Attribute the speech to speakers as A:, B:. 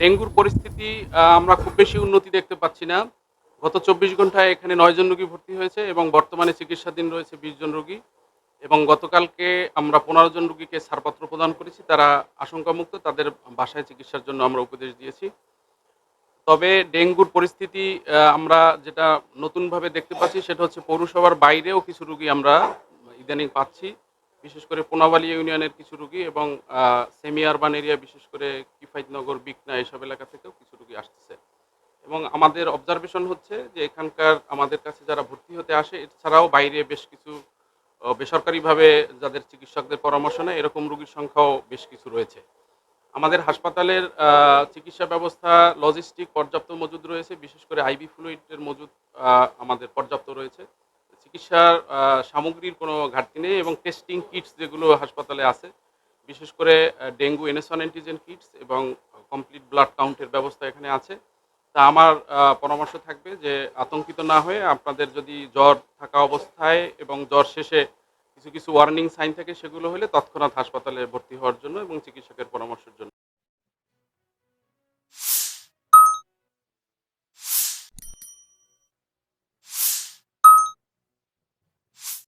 A: ডেঙ্গুর পরিস্থিতি আমরা খুব বেশি উন্নতি দেখতে পাচ্ছি না। গত ২৪ ঘন্টায় এখানে ৯ জন রোগী ভর্তি হয়েছে এবং বর্তমানে চিকিৎসাধীন রয়েছে ২০ জন রোগী এবং গতকালকে আমরা ১৫ জন রোগীকে ছাড়পত্র প্রদান করেছি। তারা আশঙ্কামুক্ত, তাদের বাসায় চিকিৎসার জন্য আমরা উপদেশ দিয়েছি। তবে ডেঙ্গুর পরিস্থিতি আমরা যেটা নতুনভাবে দেখতে পাচ্ছি সেটা হচ্ছে পৌরসভার বাইরেও কিছু রোগী আমরা ইদানিং পাচ্ছি। বিশেষ করে পোনাবালী ইউনিয়নের কিছু রোগী এবং সেমি আরবান এরিয়া বিশেষ করে কিফায়েতনগর, বিকনা এসব এলাকা থেকেও কিছু রোগী আসতেছে। এবং আমাদের অবজারভেশন হচ্ছে যে এখানকার আমাদের কাছে যারা ভর্তি হতে আসে এছাড়াও বাইরে বেশ কিছু বেসরকারিভাবে যাদের চিকিৎসকদের পরামর্শ নেয় এরকম রোগীর সংখ্যাও বেশ কিছু রয়েছে। আমাদের হাসপাতালের চিকিৎসা ব্যবস্থা লজিস্টিক পর্যাপ্ত মজুদ রয়েছে। বিশেষ করে আইভি ফ্লুইড এর মজুদ আমাদের পর্যাপ্ত রয়েছে। চিকিৎসার সামগ্রীর কোনো ঘাটতি নেই এবং টেস্টিং কিটস যেগুলো হাসপাতালে আছে, বিশেষ করে ডেঙ্গু NH1 অ্যান্টিজেন কিটস এবং কমপ্লিট ব্লাড কাউন্টের ব্যবস্থা এখানে আছে। তা আমার পরামর্শ থাকবে যে আতঙ্কিত না হয়ে আপনাদের যদি জ্বর থাকা অবস্থায় এবং জ্বর শেষে কিছু ওয়ার্নিং সাইন থাকে সেগুলো হলে তৎক্ষণাৎ হাসপাতালে ভর্তি হওয়ার জন্য এবং চিকিৎসকের পরামর্শের জন্য।